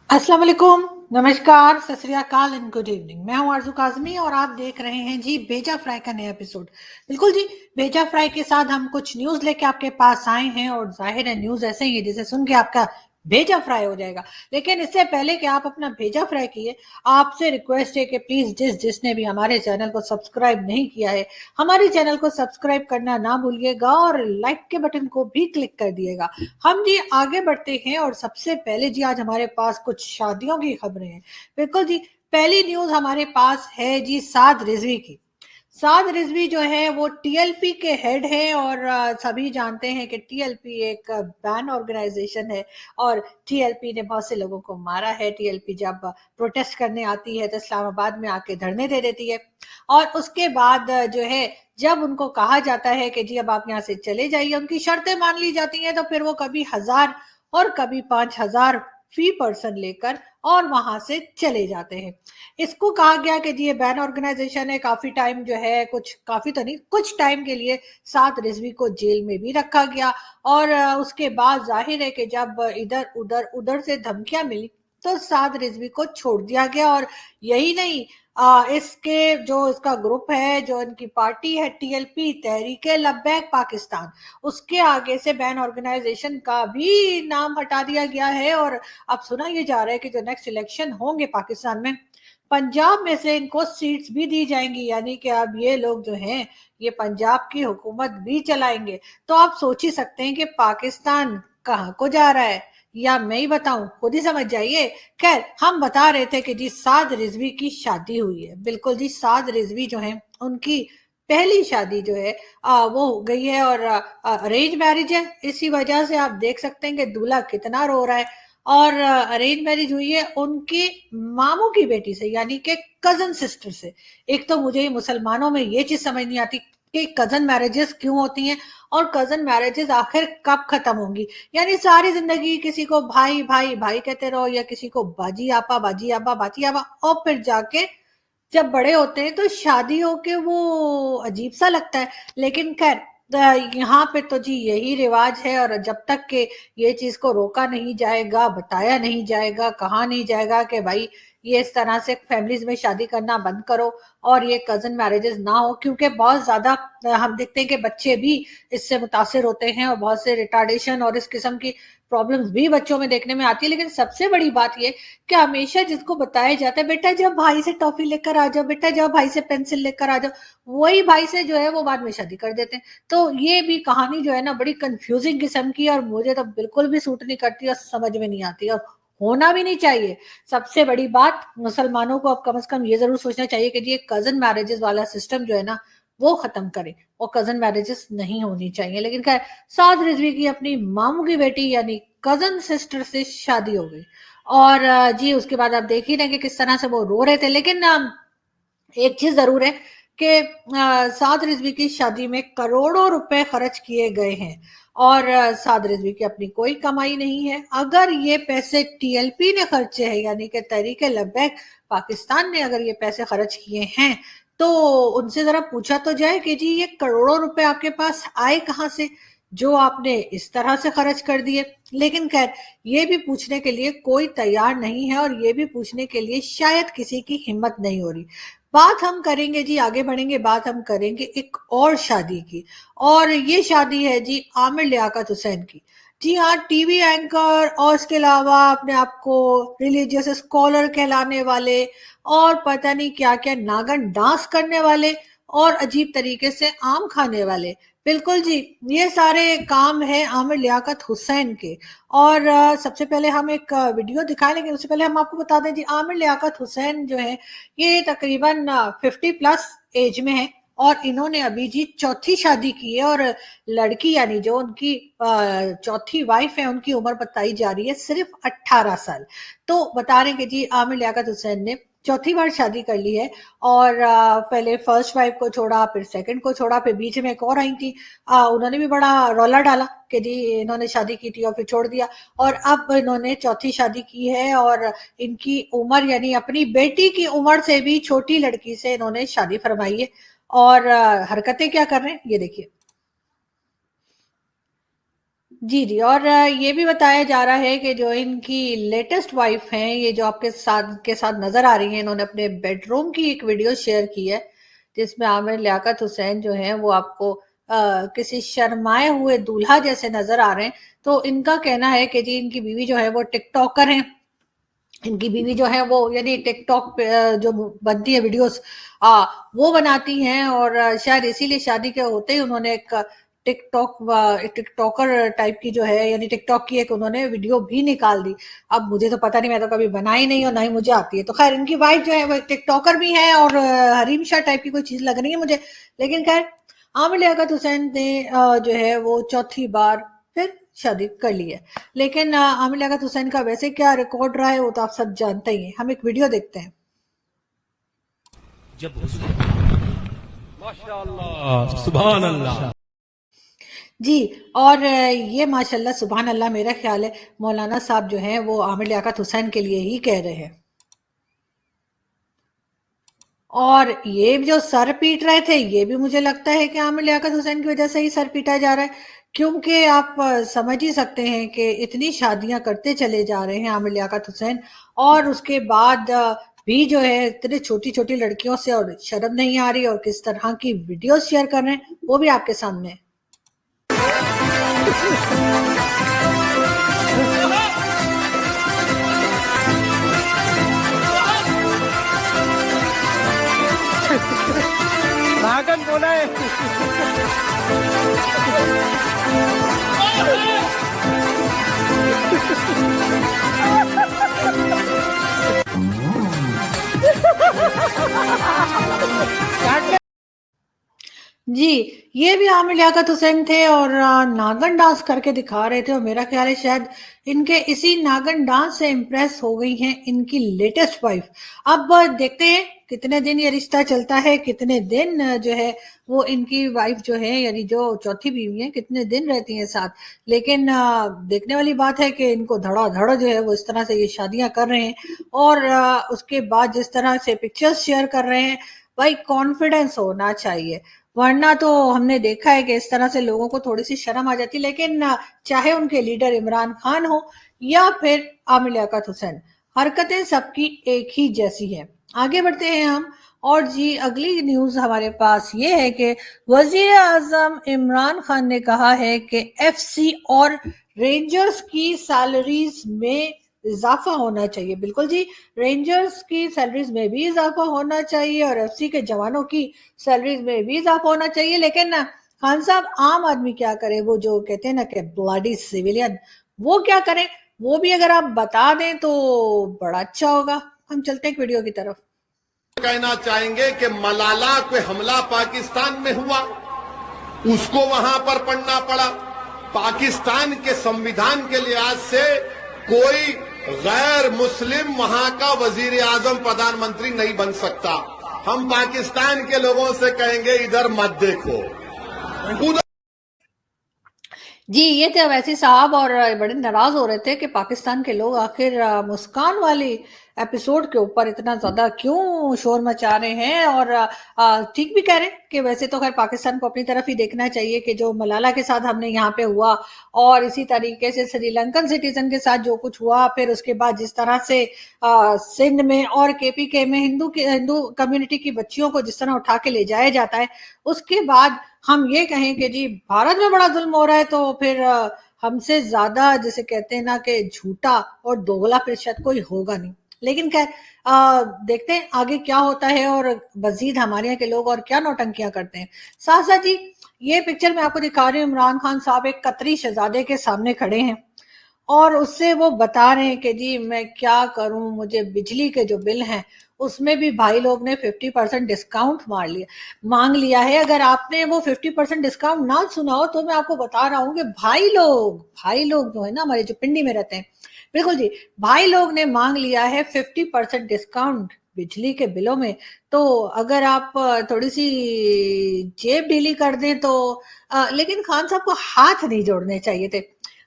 अस्सलाम वालेकुम, नमस्कार, सत श्री अकाल एंड गुड इवनिंग। मैं हूं आरज़ू काज़मी और आप देख रहे हैं जी भेजा फ्राई का नया एपिसोड। बिल्कुल जी, भेजा फ्राई के साथ हम कुछ न्यूज़ लेके आपके पास आए हैं और ज़ाहिर है न्यूज़ ऐसे ही है जिसे सुन के आपका भेजा फ्राई हो जाएगा। लेकिन इससे पहले कि आप अपना भेजा फ्राई किए, आपसे रिक्वेस्ट है कि प्लीज़ जिसने भी हमारे चैनल को सब्सक्राइब नहीं किया है, हमारे चैनल को सब्सक्राइब करना ना भूलिएगा और लाइक के बटन को भी क्लिक कर दिएगा। हम जी आगे बढ़ते हैं और सबसे पहले जी आज हमारे पास कुछ शादियों की खबरें हैं। बिल्कुल जी, पहली न्यूज़ हमारे पास है जी साद रिजवी की। साद रिजवी जो है वो टीएलपी के हेड है और सभी जानते हैं कि टीएलपी एक बैन ऑर्गेनाइजेशन है और टीएलपी ने बहुत से लोगों को मारा है। टीएलपी जब प्रोटेस्ट करने आती है तो इस्लामाबाद में आके धरने दे देती है और उसके बाद जो है जब उनको कहा जाता है कि जी अब आप यहाँ से चले जाइए, उनकी शर्तें मान ली जाती हैं तो फिर वो कभी 1000 और कभी 5000 फी पर्सन लेकर और वहां से चले जाते हैं। इसको कहा गया कि जी ये बैन ऑर्गेनाइजेशन है, काफी टाइम जो है, कुछ काफी तो नहीं, कुछ टाइम के लिए साद रिजवी को जेल में भी रखा गया और उसके बाद जाहिर है कि जब इधर उधर उधर से धमकियां मिली तो साद रिजवी को छोड़ दिया गया और यही नहीं, इसके जो इसका ग्रुप है, जो इनकी पार्टी है टीएलपी तहरीक लब्बैक पाकिस्तान, उसके आगे से बैन ऑर्गेनाइजेशन का भी नाम हटा दिया गया है और अब सुना ये जा रहा है कि जो नेक्स्ट इलेक्शन होंगे पाकिस्तान में, पंजाब में से इनको सीट्स भी दी जाएंगी, यानी कि अब ये लोग जो हैं ये पंजाब की हुकूमत भी चलाएंगे। तो आप सोच ही सकते हैं कि पाकिस्तान कहाँ को जा रहा है, या मैं ही बताऊं, खुद ही समझ जाइए। खैर, हम बता रहे थे कि जी साद रिजवी की शादी हुई है। बिल्कुल जी, साद रिजवी जो है उनकी पहली शादी जो है वो हो गई है और अरेंज मैरिज है। इसी वजह से आप देख सकते हैं कि दूल्हा कितना रो रहा है और अरेंज मैरिज हुई है उनके मामू की बेटी से, यानी कि कजन सिस्टर से। एक तो मुझे मुसलमानों में ये चीज समझ नहीं आती कि कजन मैरिजेस क्यों होती हैं और कजन मैरिजेस आखिर कब खत्म होंगी। यानी सारी जिंदगी किसी को भाई भाई भाई कहते रहो या किसी को बाजी आपा बाजी आपा बाजी आपा, और फिर जाके जब बड़े होते हैं तो शादी होके वो अजीब सा लगता है। लेकिन खैर, यहाँ पे तो जी यही रिवाज है और जब तक के ये चीज को रोका नहीं जाएगा, बताया नहीं जाएगा, कहा नहीं जाएगा कि भाई ये इस तरह से फैमिलीज में शादी करना बंद करो और ये कजन मैरिजेस ना हो, क्योंकि बहुत ज्यादा हम देखते हैं कि बच्चे भी इससे मुतासिर होते हैं और बहुत से रिटार्डेशन और इस किस्म की प्रॉब्लम्स भी बच्चों में देखने में आती है। लेकिन सबसे बड़ी बात ये कि हमेशा जिसको बताया जाता है बेटा जब भाई से टॉफी लेकर आ जाओ, बेटा जब भाई से पेंसिल लेकर आ जाओ, वही भाई से जो है वो बाद में शादी कर देते हैं। तो ये भी कहानी जो है ना बड़ी कंफ्यूजिंग किस्म की और मुझे तो बिल्कुल भी सूट नहीं करती और समझ में नहीं आती और होना भी नहीं चाहिए। सबसे बड़ी बात, मुसलमानों को अब कम से कम ये जरूर सोचना चाहिए कि ये कजन मैरिजेस वाला सिस्टम जो है ना वो खत्म करें और कजन मैरिजेस नहीं होनी चाहिए। लेकिन खैर, साद रिजवी की अपनी मामू की बेटी यानी कजन सिस्टर से शादी हो गई और जी उसके बाद आप देख ही रहे कि किस तरह से वो रो रहे थे। लेकिन एक चीज जरूर है कि साद रिजवी की शादी में करोड़ों रुपए खर्च किए गए हैं और साद रिजवी की अपनी कोई कमाई नहीं है। अगर ये पैसे टीएलपी ने खर्चे हैं, यानी कि तहरीक लब्बैक पाकिस्तान ने अगर ये पैसे खर्च किए हैं, तो उनसे जरा पूछा तो जाए कि जी ये करोड़ों रुपए आपके पास आए कहाँ से जो आपने इस तरह से खर्च कर दिए। लेकिन खैर, ये भी पूछने के लिए कोई तैयार नहीं है और ये भी पूछने के लिए शायद किसी की हिम्मत नहीं हो रही। बात हम करेंगे जी, आगे बढ़ेंगे, बात हम करेंगे एक और शादी की और ये शादी है जी आमिर लियाकत हुसैन की। जी हाँ, टीवी एंकर और इसके अलावा अपने आप को रिलीजियस स्कॉलर कहलाने वाले और पता नहीं क्या क्या नागन डांस करने वाले और अजीब तरीके से आम खाने वाले। बिल्कुल जी, ये सारे काम है आमिर लियाकत हुसैन के। और सबसे पहले हम एक वीडियो दिखाएं, लेकिन उससे पहले हम आपको बता दें जी आमिर लियाकत हुसैन जो है ये तकरीबन 50 प्लस एज में है और इन्होंने अभी जी चौथी शादी की है और लड़की यानी जो उनकी चौथी वाइफ है उनकी उम्र बताई जा रही है सिर्फ 18 साल। तो बता रहे हैं कि जी आमिर लियाकत हुसैन ने चौथी बार शादी कर ली है और पहले फर्स्ट वाइफ को छोड़ा, फिर सेकंड को छोड़ा, फिर बीच में एक और आई थी, उन्होंने भी बड़ा रौला डाला कि जी इन्होंने शादी की थी और फिर छोड़ दिया और अब इन्होंने चौथी शादी की है और इनकी उम्र यानी अपनी बेटी की उम्र से भी छोटी लड़की से इन्होंने शादी फरमाई है। और हरकतें क्या कर रहे हैं ये देखिए। जी, और ये भी बताया जा रहा है कि जो इनकी लेटेस्ट वाइफ हैं, ये जो आपके साथ नज़र आ रही हैं, इन्होंने अपने बेडरूम की एक वीडियो शेयर की है, जिसमें आमिर लियाकत हुसैन जो हैं, वो आपको किसी शर्माए हुए दूल्हा जैसे नज़र आ रहे हैं। तो इनका कहना है कि जी इनकी बीवी जो है वो टिकटॉकर हैं। इनकी बीवी जो है वो यानी टिकटॉक पे जो बनती है वीडियोस वो बनाती हैं और शायद इसीलिए शादी के होते ही उन्होंने एक टिकटॉकर टाइप की जो है यानी टिकटॉक की एक उन्होंने वीडियो भी निकाल दी। अब मुझे तो पता नहीं, मैं तो कभी बनाई नहीं और ना ही मुझे आती है। तो खैर इनकी वाइफ जो है वो एक टिकटॉकर भी है और हरीम शाह टाइप की कोई चीज लग रही है मुझे। लेकिन खैर आमिर लियाकत हुसैन ने जो है वो चौथी बार फिर शादी कर ली है। लेकिन आमिर लियाकत हुसैन का वैसे क्या रिकॉर्ड रहा है वो तो आप सब जानते ही हैं। हम एक वीडियो देखते हैं। जब माशाअल्लाह सुभान अल्लाह जी, और ये माशाल्लाह सुभान अल्लाह मेरा ख्याल है मौलाना साहब जो हैं वो आमिर लियाकत हुसैन के लिए ही कह रहे हैं। और ये जो सर पीट रहे थे ये भी मुझे लगता है कि आमिर लियाकत हुसैन की वजह से ही सर पीटा जा रहा है, क्योंकि आप समझ ही सकते हैं कि इतनी शादियां करते चले जा रहे हैं आमिर लियाकत हुसैन और उसके बाद भी जो है इतने छोटी छोटी लड़कियों से और शर्म नहीं आ रही और किस तरह की वीडियो शेयर कर रहे हैं वो भी आपके सामने है। नागन बोला है जी, ये भी आमिर लियाकत हुसैन थे और नागन डांस करके दिखा रहे थे और मेरा ख्याल है शायद इनके इसी नागन डांस से इम्प्रेस हो गई हैं इनकी लेटेस्ट वाइफ। अब देखते हैं कितने दिन ये रिश्ता चलता है, कितने दिन जो है वो इनकी वाइफ जो है यानी जो चौथी बीवी है कितने दिन रहती हैं साथ। लेकिन देखने वाली बात है कि इनको धड़ाधड़ जो है वो इस तरह से ये शादियां कर रहे हैं और उसके बाद जिस तरह से पिक्चर्स शेयर कर रहे हैं, भाई कॉन्फिडेंस होना चाहिए, वरना तो हमने देखा है कि इस तरह से लोगों को थोड़ी सी शर्म आ जाती है। लेकिन चाहे उनके लीडर इमरान खान हो या फिर आमिर लियाकत हुसैन, हरकतें सबकी एक ही जैसी हैं। आगे बढ़ते हैं हम और जी अगली न्यूज हमारे पास ये है कि वजीर आजम इमरान खान ने कहा है कि एफसी और रेंजर्स की सैलरीज में इजाफा होना चाहिए। बिल्कुल जी, रेंजर्स की सैलरीज में भी इजाफा होना चाहिए और एफसी के जवानों की सैलरीज में भी इजाफा होना चाहिए। लेकिन खान साहब आम आदमी क्या करे, वो जो कहते हैं ना कि ब्लडी सिविलियन, वो क्या करें, वो भी अगर आप बता दें तो बड़ा अच्छा होगा। हम चलते हैं एक वीडियो की तरफ। कहना चाहेंगे कि मलाला पे हमला पाकिस्तान में हुआ, उसको वहां पर पढ़ना पड़ा। पाकिस्तान के संविधान के लिहाज से कोई गैर मुस्लिम वहां का वजीर आजम प्रधानमंत्री नहीं बन सकता। हम पाकिस्तान के लोगों से कहेंगे इधर मत देखो, उधर। जी, ये थे अवैसी साहब और बड़े नाराज हो रहे थे कि पाकिस्तान के लोग आखिर मुस्कान वाली एपिसोड के ऊपर इतना ज्यादा क्यों शोर मचा रहे हैं। और ठीक भी कह रहे हैं कि वैसे तो खैर पाकिस्तान को अपनी तरफ ही देखना चाहिए कि जो मलाला के साथ हमने यहाँ पे हुआ और इसी तरीके से श्रीलंकन सिटीजन के साथ जो कुछ हुआ, फिर उसके बाद जिस तरह से सिंध में और केपीके में हिंदू कम्युनिटी की बच्चियों को जिस तरह उठा के ले जाया जाता है, उसके बाद हम ये कहें कि जी भारत में बड़ा जुल्म हो रहा है, तो फिर हमसे ज्यादा जिसे कहते हैं ना कि झूठा और दोगला प्रतिशत कोई होगा नहीं। लेकिन खैर देखते हैं आगे क्या होता है और मजीद हमारे यहाँ के लोग और क्या नौटंकियां करते हैं। साथ साथ जी ये पिक्चर मैं आपको दिखा रही हूँ, इमरान खान साहब एक कतरी शहजादे के सामने खड़े हैं और उससे वो बता रहे हैं कि जी मैं क्या करूं, मुझे बिजली के जो बिल हैं उसमें भी भाई लोग ने 50% डिस्काउंट मांग लिया है। अगर आपने वो 50% डिस्काउंट ना सुना हो तो मैं आपको बता रहा हूँ कि भाई लोग जो है ना हमारे जो पिंडी में रहते हैं, बिल्कुल जी, भाई लोग ने मांग लिया है 50% डिस्काउंट बिजली के बिलों में। तो अगर आप थोड़ी सी जेब ढीली कर दें तो लेकिन खान साहब को हाथ नहीं जोड़ने चाहिए थे।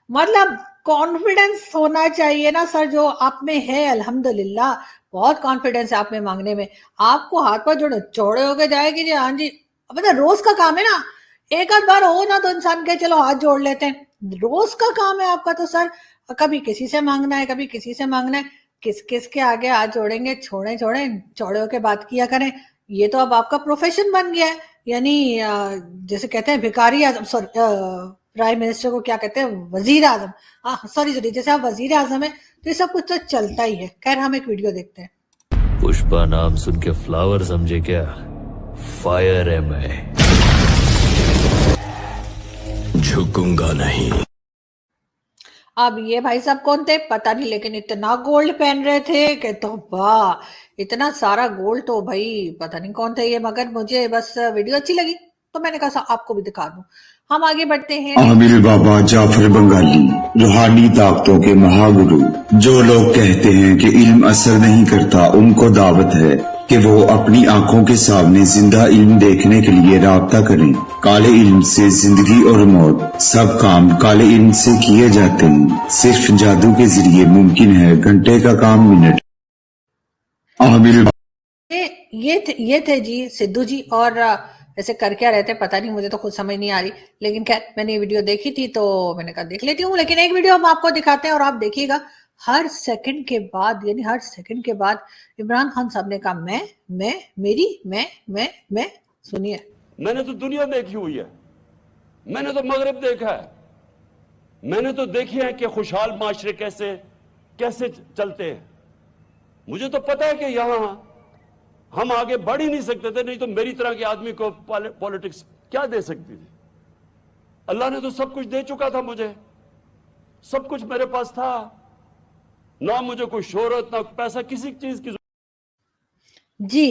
मतलब कॉन्फिडेंस होना चाहिए ना सर, जो आप में है अल्हम्दुलिल्लाह, बहुत कॉन्फिडेंस है आप में मांगने में। आपको हाथ पर जोड़े चौड़े होके जाएगी जी, हाँ जी, मतलब रोज का काम है ना, एक आध बार हो ना तो इंसान के चलो हाथ जोड़ लेते हैं। रोज का काम है आपका तो सर, कभी किसी से मांगना है, कभी किसी से मांगना है, किस किस के आगे हाथ जोड़ेंगे, छोड़े छोड़े चौड़े होके बात किया करें। ये तो अब आपका प्रोफेशन बन गया है, यानी जैसे कहते हैं भिखारी आजम, सॉरी प्राइम मिनिस्टर को क्या कहते हैं, वजीर आजम, सॉरी जैसे आप वजीर आजम है, तो ये सब कुछ तो चलता ही है। खैर हम एक वीडियो देखते हैं। पुष्पा नाम सुन के फ्लावर समझे क्या? फायर है मैं, झुकूंगा नहीं। अब ये भाई साहब कौन थे पता नहीं, लेकिन इतना गोल्ड पहन रहे थे कि तो वाह, इतना सारा गोल्ड, तो भाई पता नहीं कौन थे ये, मगर मुझे बस वीडियो अच्छी लगी तो मैंने कहा आपको भी दिखा दूं। हम आगे बढ़ते हैं। आमिर बाबा जाफर बंगाली, रूहानी ताकतों के महागुरु। जो लोग कहते हैं कि इल्म असर नहीं करता, उनको दावत है कि वो अपनी आंखों के सामने जिंदा इल्म देखने के लिए राब्ता करें। काले इल्म से जिंदगी और मौत, सब काम काले इल्म से किए जाते हैं। सिर्फ जादू के जरिए मुमकिन है घंटे का काम मिनट। आमिर ये थे जी सिद्धू जी, और ऐसे कर क्या रहते पता नहीं, मुझे तो खुद समझ नहीं आ रही, लेकिन खैर मैंने ये वीडियो देखी थी तो मैंने कहा देख लेती हूँ। लेकिन एक वीडियो हम आपको दिखाते हैं और आप देखिएगा, हर सेकंड के बाद, यानी हर सेकंड के बाद इमरान खान साहब ने कहा मैं मेरी मैं। सुनिए। मैंने तो दुनिया देखी हुई है, मैंने तो मगरब देखा है, मैंने तो देखी है कि खुशहाल माशरे कैसे कैसे चलते हैं। मुझे तो पता है कि यहां हम आगे बढ़ ही नहीं सकते थे, नहीं तो मेरी तरह के आदमी को पॉलिटिक्स क्या दे सकती थी। अल्लाह ने तो सब कुछ दे चुका था, मुझे सब कुछ मेरे पास था, ना मुझे कोई शोहरत ना पैसा, किसी चीज की। जी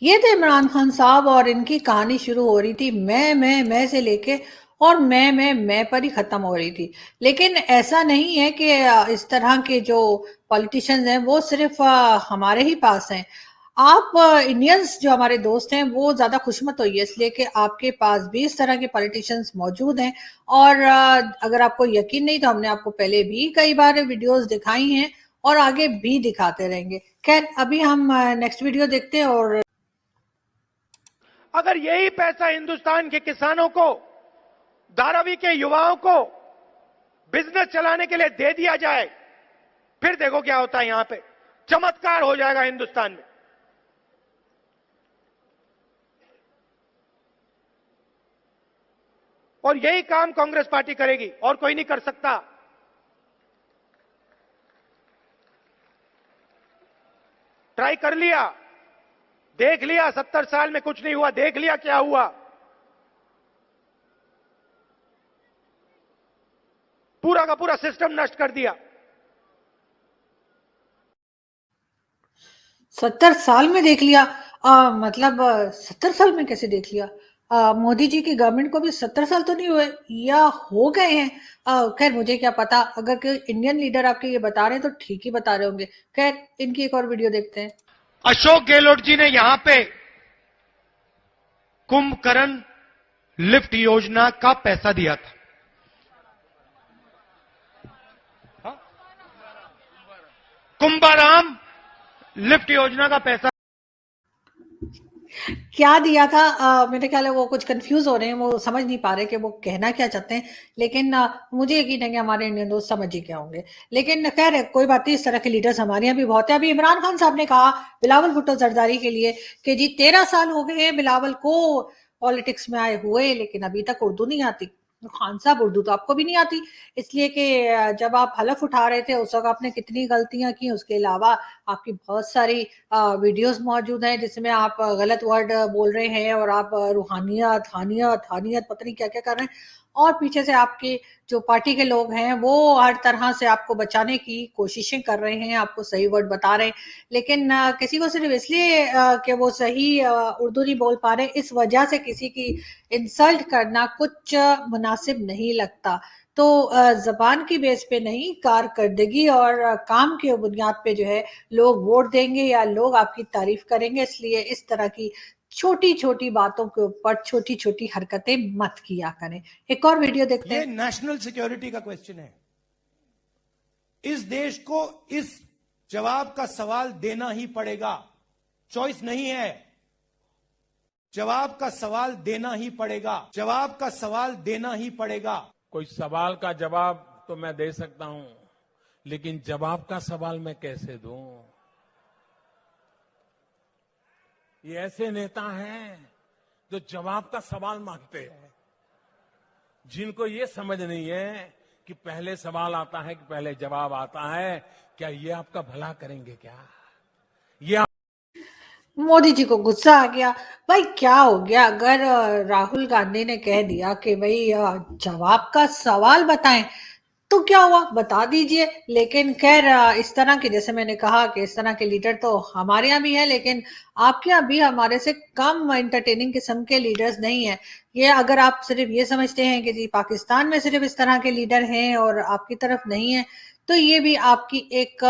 ये थे इमरान खान साहब और इनकी कहानी शुरू हो रही थी मैं से लेके, और मैं पर ही खत्म हो रही थी। लेकिन ऐसा नहीं है कि इस तरह के जो पॉलिटिशियंस हैं वो सिर्फ हमारे ही पास हैं। आप इंडियंस जो हमारे दोस्त हैं वो ज्यादा खुशमत होइए, इसलिए कि आपके पास भी इस तरह के पॉलिटिशियंस मौजूद हैं। और अगर आपको यकीन नहीं तो हमने आपको पहले भी कई बार वीडियोस दिखाई हैं और आगे भी दिखाते रहेंगे। खैर अभी हम नेक्स्ट वीडियो देखते हैं। और अगर यही पैसा हिंदुस्तान के किसानों को, धारावी के युवाओं को बिजनेस चलाने के लिए दे दिया जाए, फिर देखो क्या होता है। यहां पे चमत्कार हो जाएगा हिंदुस्तान में। और यही काम कांग्रेस पार्टी करेगी, और कोई नहीं कर सकता। ट्राई कर लिया, देख लिया, 70 साल में कुछ नहीं हुआ, देख लिया क्या हुआ। पूरा का पूरा सिस्टम नष्ट कर दिया। 70 साल में देख लिया, मतलब 70 साल में कैसे देख लिया? मोदी जी की गवर्नमेंट को भी 70 साल तो नहीं हुए, या हो गए हैं। खैर मुझे क्या पता, अगर कोई इंडियन लीडर आपके ये बता रहे हैं तो ठीक ही बता रहे होंगे। खैर इनकी एक और वीडियो देखते हैं। अशोक गहलोत जी ने यहां पे कुंभकर्ण लिफ्ट योजना का पैसा दिया था। कुंभाराम लिफ्ट योजना का पैसा क्या दिया था? मेरे ख्याल है वो कुछ कंफ्यूज हो रहे हैं, वो समझ नहीं पा रहे कि वो कहना क्या चाहते हैं। लेकिन मुझे यकीन है कि हमारे इंडियन दोस्त समझ ही क्या होंगे। लेकिन खैर कोई बात नहीं, इस तरह के लीडर्स हमारे यहाँ भी बहुत है। अभी इमरान खान साहब ने कहा बिलावल भुट्टो जरदारी के लिए कि जी 13 साल हो गए हैं बिलावल को पॉलिटिक्स में आए हुए, लेकिन अभी तक उर्दू नहीं आती। खान साहब उर्दू तो आपको भी नहीं आती, इसलिए कि जब आप हलफ उठा रहे थे उस वक्त आपने कितनी गलतियां की। उसके अलावा आपकी बहुत सारी वीडियोस मौजूद हैं जिसमें आप गलत वर्ड बोल रहे हैं और आप रूहानियत हानियत पता नहीं क्या क्या कर रहे हैं, और पीछे से आपके जो पार्टी के लोग हैं वो हर तरह से आपको बचाने की कोशिशें कर रहे हैं, आपको सही वर्ड बता रहे हैं। लेकिन किसी को सिर्फ इसलिए कि वो सही उर्दू नहीं बोल पा रहे, इस वजह से किसी की इंसल्ट करना कुछ मुनासिब नहीं लगता। तो जबान की बेस पे नहीं, कारकर्दगी और काम के बुनियाद पे जो है लोग वोट देंगे या लोग आपकी तारीफ करेंगे। इसलिए इस तरह की छोटी छोटी बातों के ऊपर छोटी छोटी हरकतें मत किया करें। एक और वीडियो देखते हैं। ये नेशनल सिक्योरिटी का क्वेश्चन है। इस देश को इस जवाब का सवाल देना ही पड़ेगा, चॉइस नहीं है। जवाब का सवाल देना ही पड़ेगा, जवाब का सवाल देना ही पड़ेगा। कोई सवाल का जवाब तो मैं दे सकता हूं, लेकिन जवाब का सवाल मैं कैसे दूं? ये ऐसे नेता हैं जो जवाब का सवाल मांगते हैं, जिनको ये समझ नहीं है कि पहले सवाल आता है कि पहले जवाब आता है। क्या ये आपका भला करेंगे क्या? ये मोदी जी को गुस्सा आ गया। भाई क्या हो गया? अगर राहुल गांधी ने कह दिया कि भाई जवाब का सवाल बताएं, तो क्या हुआ? बता दीजिए। लेकिन खैर इस तरह के, जैसे मैंने कहा कि इस तरह के लीडर तो हमारे यहाँ भी है, लेकिन आपके यहाँ भी हमारे से कम एंटरटेनिंग किस्म के लीडर्स नहीं है। ये अगर आप सिर्फ ये समझते हैं कि जी पाकिस्तान में सिर्फ इस तरह के लीडर हैं और आपकी तरफ नहीं है, तो ये भी आपकी एक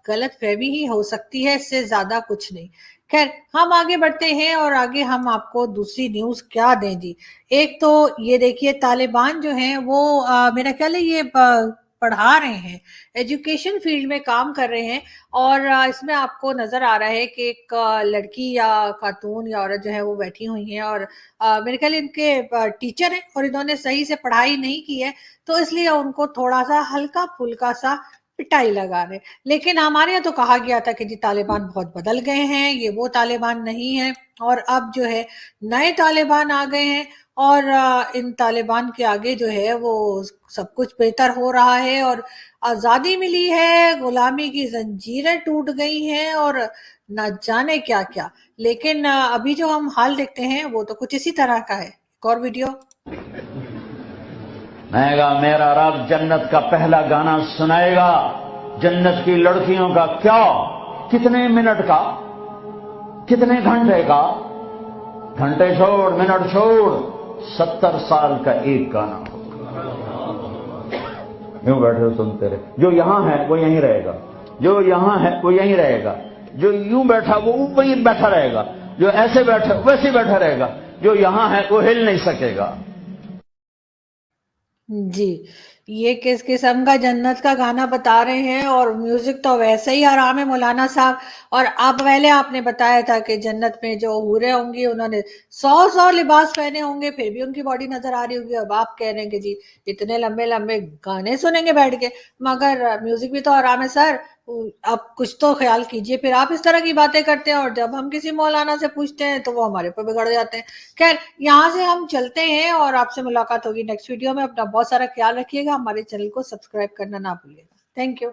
गलत फहमी ही हो सकती है, इससे ज्यादा कुछ नहीं। खैर हम आगे बढ़ते हैं और आगे हम आपको दूसरी न्यूज क्या दें जी। एक तो ये देखिए, तालिबान जो हैं वो मेरा ख्याल है ये पढ़ा रहे हैं, एजुकेशन फील्ड में काम कर रहे हैं। और इसमें आपको नजर आ रहा है कि एक लड़की या खातून या औरत जो है वो बैठी हुई है और मेरे ख्याल इनके टीचर हैं और इन्होंने सही से पढ़ाई नहीं की है, तो इसलिए उनको थोड़ा सा हल्का फुल्का सा पिटाई लगा रहे। लेकिन हमारे यहाँ तो कहा गया था कि जी तालिबान बहुत बदल गए हैं, ये वो तालिबान नहीं है, और अब जो है नए तालिबान आ गए हैं और इन तालिबान के आगे जो है वो सब कुछ बेहतर हो रहा है और आजादी मिली है, गुलामी की जंजीरें टूट गई हैं और न जाने क्या क्या। लेकिन अभी जो हम हाल देखते हैं वो तो कुछ इसी तरह का है। एक और वीडियो। मेरा रब जन्नत का पहला गाना सुनाएगा। जन्नत की लड़कियों का क्या, कितने मिनट का, कितने घंटे का, घंटे छोड़ मिनट छोड़ 70 साल का एक गाना यूं बैठे हो सुनते रहे। जो यहां है वो यहीं रहेगा, जो यहां है वो यहीं रहेगा, जो यूं बैठा वो वहीं बैठा रहेगा, जो ऐसे बैठा वैसे बैठा रहेगा, जो यहां है वो हिल नहीं सकेगा। जी, ये किस किस्म का जन्नत का गाना बता रहे हैं, और म्यूजिक तो वैसे ही हराम है मौलाना साहब। और अब पहले आपने बताया था कि जन्नत में जो हूरें होंगी उन्होंने 100 लिबास पहने होंगे, फिर भी उनकी बॉडी नजर आ रही होगी। अब आप कह रहे हैं कि जी इतने लंबे लंबे गाने सुनेंगे बैठ के, मगर म्यूजिक भी तो हराम है सर। अब कुछ तो ख्याल कीजिए। फिर आप इस तरह की बातें करते हैं और जब हम किसी मौलाना से पूछते हैं तो वो हमारे ऊपर बिगड़ जाते हैं। खैर यहाँ से हम चलते हैं और आपसे मुलाकात होगी नेक्स्ट वीडियो में। अपना बहुत सारा ख्याल रखिएगा, हमारे चैनल को सब्सक्राइब करना ना भूलिएगा। Thank you.